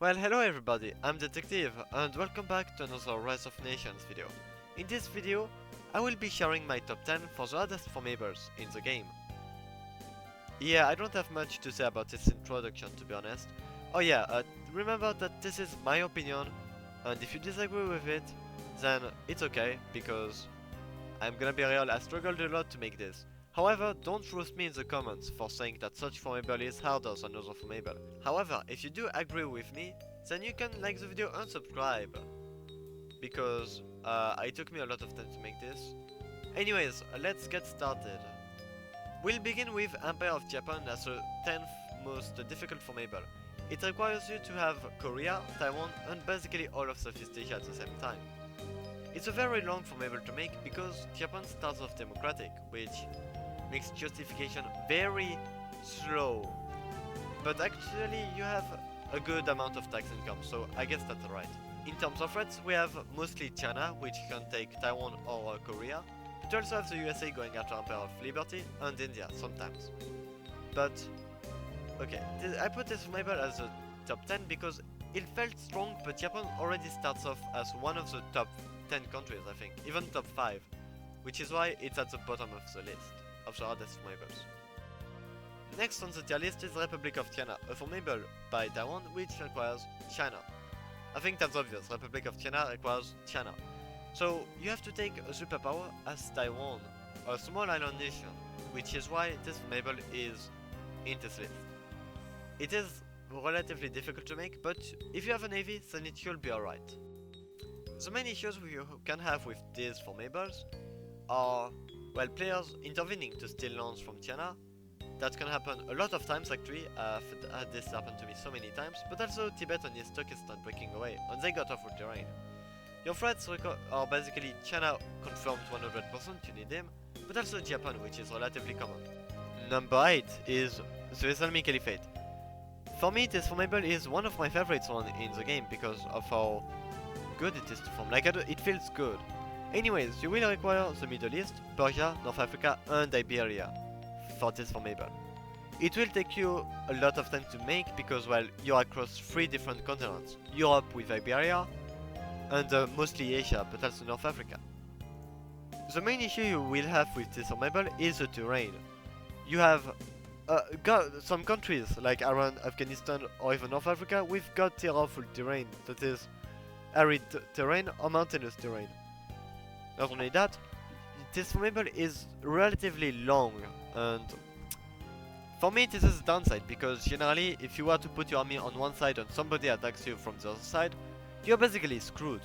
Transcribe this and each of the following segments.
Well, hello everybody, I'm Detective and welcome back to another Rise of Nations video. In this video, I will be sharing my top 10 for the hardest formables in the game. Yeah, I don't have much to say about this introduction to be honest. Oh yeah, remember that this is my opinion and if you disagree with it, then it's okay because I'm gonna be real, I struggled a lot to make this. However, don't roast me in the comments for saying that such formable is harder than other formable. However, if you do agree with me, then you can like the video and subscribe. Because it took me a lot of time to make this. Anyways, let's get started. We'll begin with Empire of Japan as the 10th most difficult formable. It requires you to have Korea, Taiwan and basically all of Southeast Asia at the same time. It's a very long formable to make because Japan starts off democratic, which makes justification very slow. But actually you have a good amount of tax income, so I guess that's right. In terms of threats, we have mostly China, which can take Taiwan or Korea. But you also have the USA going after Empire of Liberty, and India sometimes. But, okay, I put this formable as a top 10 because it felt strong, but Japan already starts off as one of the top 10 countries, I think, even top 5, which is why it's at the bottom of the list of the hardest formables. Next on the tier list is Republic of China, a formable by Taiwan which requires China. I think that's obvious, Republic of China requires China. So you have to take a superpower as Taiwan, a small island nation, which is why this formable is in this list. It is relatively difficult to make, but if you have a navy then it should be alright. The main issues you can have with these formables are, well, players intervening to steal lands from China. That can happen a lot of times actually, I've had this happen to me so many times, but also Tibet and East Turkestan breaking away, and they got off with terrain. Your threats are basically China confirmed 100%, you need them, but also Japan, which is relatively common. Number 8 is the Islamic Caliphate. For me, this formable is one of my favorites in the game because of how good it is to form, like it feels good. Anyways, you will require the Middle East, Persia, North Africa and Iberia for this formable. It will take you a lot of time to make because, well, you're across 3 different continents. Europe with Iberia and mostly Asia, but also North Africa. The main issue you will have with this formable is the terrain. You have some countries like Iran, Afghanistan or even North Africa with god tier awful terrain, that is arid terrain or mountainous terrain. Not only that, this formable is relatively long, and for me this is a downside because generally if you were to put your army on one side and somebody attacks you from the other side, you're basically screwed.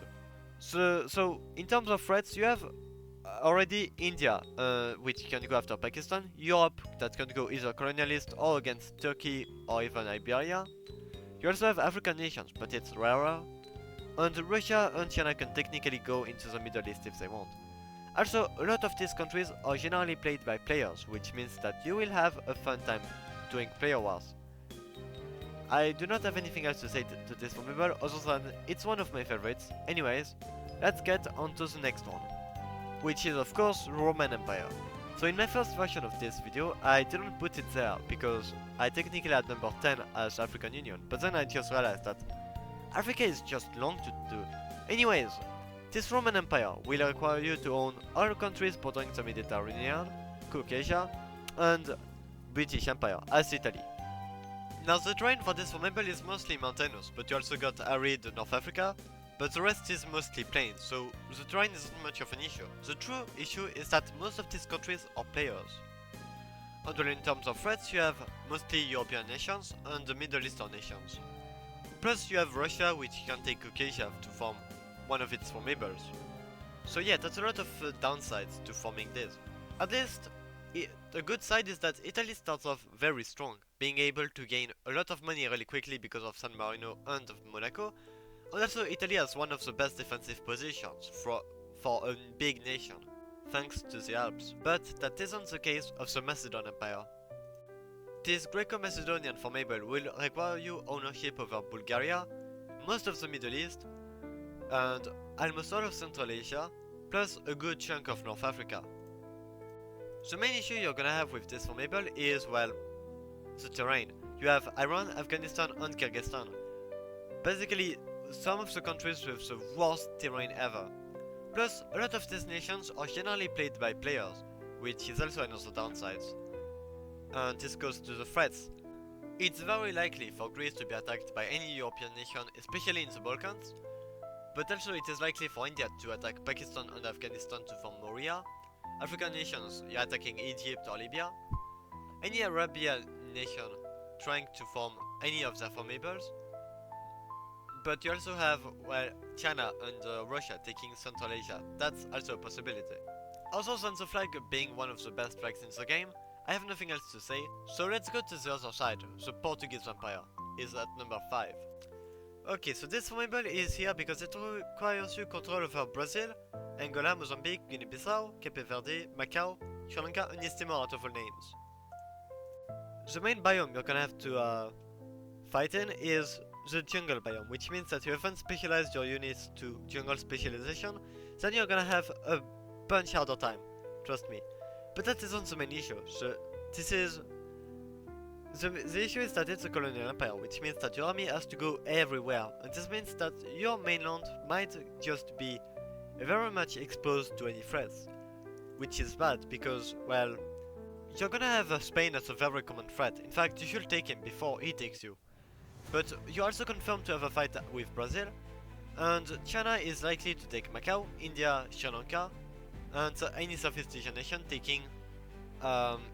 So in terms of threats, you have already India, which can go after Pakistan, Europe that can go either colonialist or against Turkey or even Iberia. You also have African nations, but it's rarer. And Russia and China can technically go into the Middle East if they want. Also, a lot of these countries are generally played by players, which means that you will have a fun time doing player wars. I do not have anything else to say to this formable other than it's one of my favorites. Anyways, let's get on to the next one, which is of course Roman Empire. So in my first version of this video, I didn't put it there because I technically had number 10 as African Union, but then I just realized that Africa is just long to do. Anyways, this Roman Empire will require you to own all countries bordering the Mediterranean, Caucasia, and British Empire, as Italy. Now the terrain for this formable is mostly mountainous, but you also got arid North Africa, but the rest is mostly plain, so the terrain isn't much of an issue. The true issue is that most of these countries are players. And well, in terms of threats, you have mostly European nations and the Middle Eastern nations. Plus you have Russia, which can take Caucasia to form one of its formables. So yeah, that's a lot of downsides to forming this. At least, the good side is that Italy starts off very strong, being able to gain a lot of money really quickly because of San Marino and of Monaco, and also Italy has one of the best defensive positions for a big nation, thanks to the Alps. But that isn't the case of the Macedon Empire. This Greco-Macedonian formable will require you ownership over Bulgaria, most of the Middle East, and almost all of Central Asia, plus a good chunk of North Africa. The main issue you're gonna have with this formable is, well, the terrain. You have Iran, Afghanistan and Kyrgyzstan. basically some of the countries with the worst terrain ever. Plus, a lot of these nations are generally played by players, which is also another downside. And this goes to the threats. It's very likely for Greece to be attacked by any European nation, especially in the Balkans, but also it is likely for India to attack Pakistan and Afghanistan to form Moria, African nations attacking Egypt or Libya, any Arabian nation trying to form any of their formables, but you also have, well, China and Russia taking Central Asia. That's also a possibility. Other than the flag being one of the best flags in the game, I have nothing else to say, so let's go to the other side. The Portuguese Empire is at number 5. Okay, so this formable is here because it requires you control over Brazil, Angola, Mozambique, Guinea-Bissau, Cape Verde, Macau, Sri Lanka, and East Timor out of all names. The main biome you're gonna have to fight in is the jungle biome, which means that you haven't specialized your units to jungle specialization, then you're gonna have a bunch harder time, trust me. But that isn't the main issue. The issue is that it's a colonial empire, which means that your army has to go everywhere, and this means that your mainland might just be very much exposed to any threats, which is bad because, well, you're gonna have Spain as a very common threat. In fact, you should take him before he takes you. But you're also confirmed to have a fight with Brazil, and China is likely to take Macau, India, Sri Lanka, and any Southeast Asian nation taking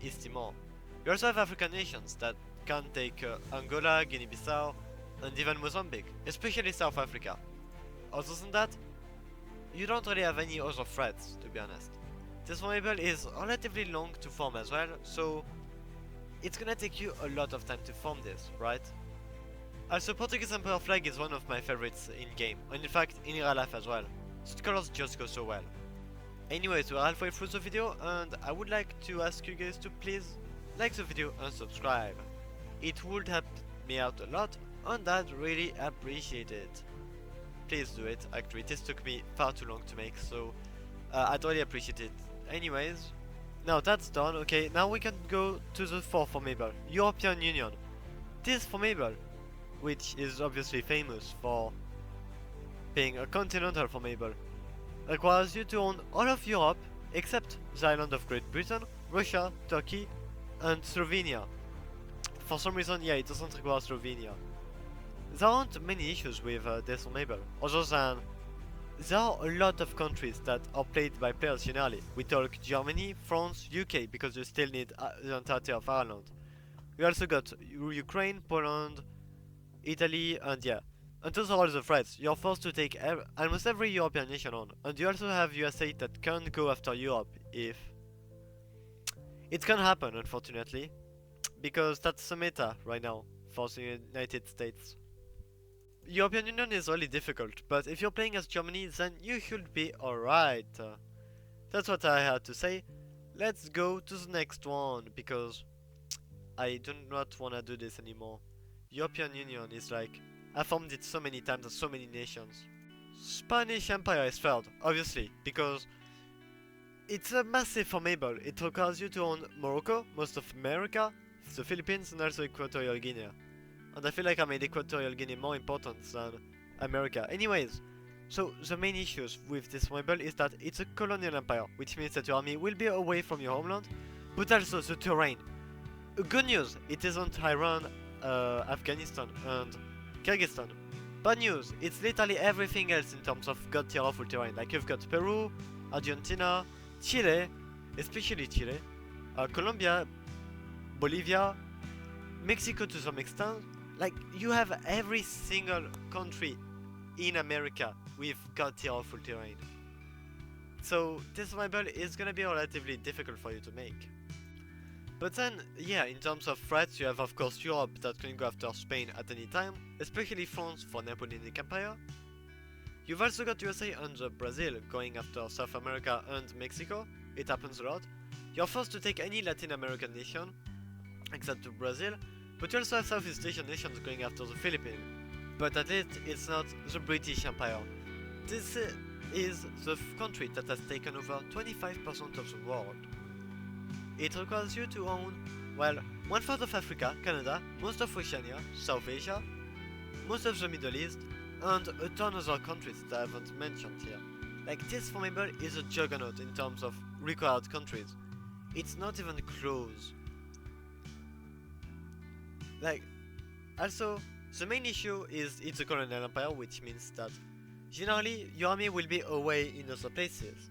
East Timor. You also have African nations that can take Angola, Guinea-Bissau, and even Mozambique, especially South Africa. Other than that, you don't really have any other threats, to be honest. This formable is relatively long to form as well, so it's gonna take you a lot of time to form this, right? Also, Portuguese Empire flag is one of my favorites in game, and in fact in real life as well. The colors just go so well. Anyways, we're halfway through the video, and I would like to ask you guys to please like the video and subscribe. It would help me out a lot, and I'd really appreciate it. Please do it. Actually, this took me far too long to make, so I'd really appreciate it. Anyways, now that's done. Okay, now we can go to the fourth formable, European Union. This formable, which is obviously famous for being a continental formable, requires you to own all of Europe except the island of Great Britain, Russia, Turkey, and Slovenia. For some reason, yeah, it doesn't require Slovenia. There aren't many issues with this formable, other than there are a lot of countries that are played by players generally. We talk Germany, France, UK, because you still need the entirety of Ireland. We also got Ukraine, Poland, Italy, and yeah. And those are all the threats. You're forced to take almost every European nation on. And you also have USA that can't go after Europe if... It can happen, unfortunately, because that's the meta right now for the United States. European Union is really difficult, but if you're playing as Germany, then you should be alright. That's what I had to say. Let's go to the next one, because I do not want to do this anymore. European Union is like... I formed it so many times and so many nations. Spanish Empire is third, obviously, because it's a massive formable. It requires you to own Morocco, most of America, the Philippines, and also Equatorial Guinea. And I feel like I made Equatorial Guinea more important than America. Anyways, so the main issues with this formable is that it's a colonial empire, which means that your army will be away from your homeland, but also the terrain. Good news, it isn't Iran, Afghanistan, and Kyrgyzstan. Bad news, it's literally everything else in terms of god tier awful terrain. Like you've got Peru, Argentina, Chile, especially Chile, Colombia, Bolivia, Mexico to some extent. Like you have every single country in America with god tier awful terrain. So this survival is gonna be relatively difficult for you to make. But then, yeah, in terms of threats, you have of course Europe that can go after Spain at any time, especially France for Napoleonic Empire. You've also got USA and Brazil going after South America and Mexico. It happens a lot. You're forced to take any Latin American nation, except Brazil, but you also have Southeast Asian nations going after the Philippines. But at least it's not the British Empire. This is the country that has taken over 25% of the world. It requires you to own, well, 1/3 of Africa, Canada, most of Oceania, South Asia, most of the Middle East, and a ton of other countries that I haven't mentioned here. Like, this formable is a juggernaut in terms of required countries. It's not even close. Like, also, the main issue is it's a colonial empire, which means that generally your army will be away in other places.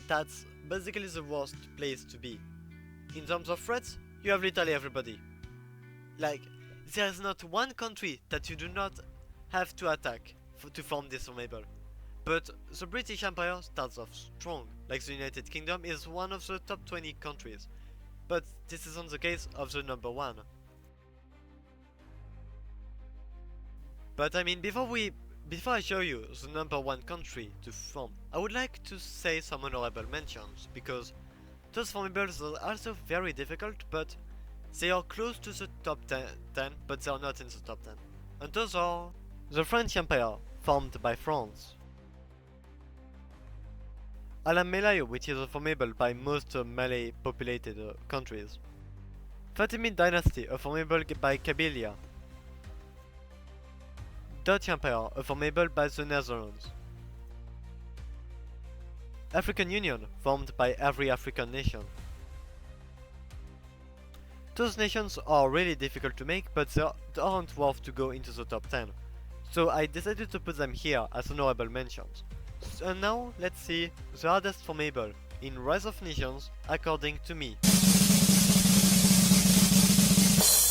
That's basically the worst place to be. In terms of threats, you have literally everybody. Like, there's not one country that you do not have to attack to form this formable. But the British Empire starts off strong, like the United Kingdom is one of the top 20 countries. But this isn't the case of the number 1. But I mean, before I show you the number 1 country to form, I would like to say some honorable mentions, because those formables are also very difficult, but they are close to the top 10, but they are not in the top 10. And those are the French Empire, formed by France. Alam Melayu, which is a formable by most Malay populated countries. Fatimid Dynasty, a formable by Kabylia. Dutch Empire, a formable by the Netherlands. African Union, formed by every African nation. Those nations are really difficult to make, but they aren't worth to go into the top 10. So I decided to put them here as honorable mentions. And now let's see the hardest formable in Rise of Nations according to me.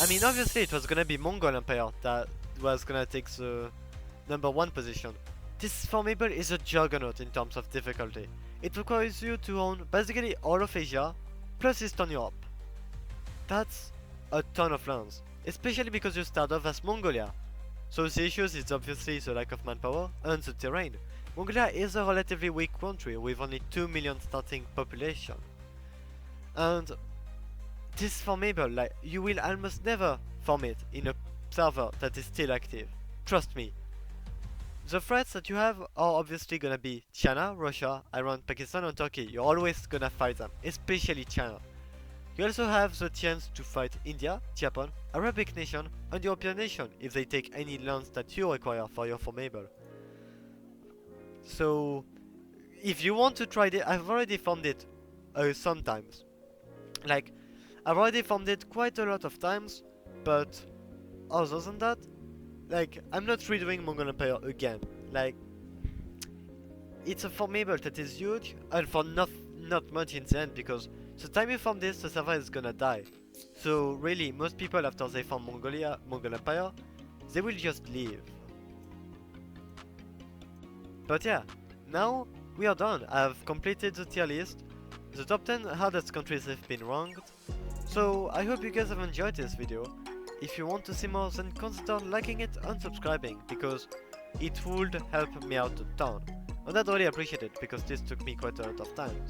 I mean, obviously it was gonna be Mongol Empire that was gonna take the number 1 position. This formable is a juggernaut in terms of difficulty. It requires you to own basically all of Asia plus Eastern Europe. That's a ton of lands, especially because you start off as Mongolia. So the issues is obviously the lack of manpower and the terrain. Mongolia is a relatively weak country with only 2 million starting population. And this formable, like, you will almost never form it in a server that is still active. Trust me. The threats that you have are obviously gonna be China, Russia, Iran, Pakistan and Turkey. You're always gonna fight them, especially China. You also have the chance to fight India, Japan, Arabic nation and European nation if they take any lands that you require for your formable. So, if you want to try it, I've already formed it sometimes. Like, I've already formed it quite a lot of times, but other than that, like, I'm not redoing Mongol Empire again. Like, it's a formable that is huge and for not much in the end, because the time you form this, the server is gonna die. So really, most people after they form Mongol Empire, they will just leave. But yeah, now we are done. I've completed the tier list. The top 10 hardest countries have been ranked. So I hope you guys have enjoyed this video. If you want to see more, then consider liking it and subscribing, because it would help me out a ton. And I'd really appreciate it, because this took me quite a lot of time.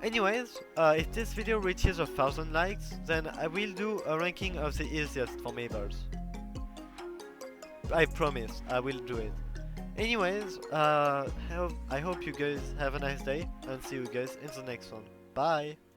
Anyways, if this video reaches 1000 likes, then I will do a ranking of the easiest formables. I promise, I will do it. Anyways, I hope you guys have a nice day, and see you guys in the next one. Bye!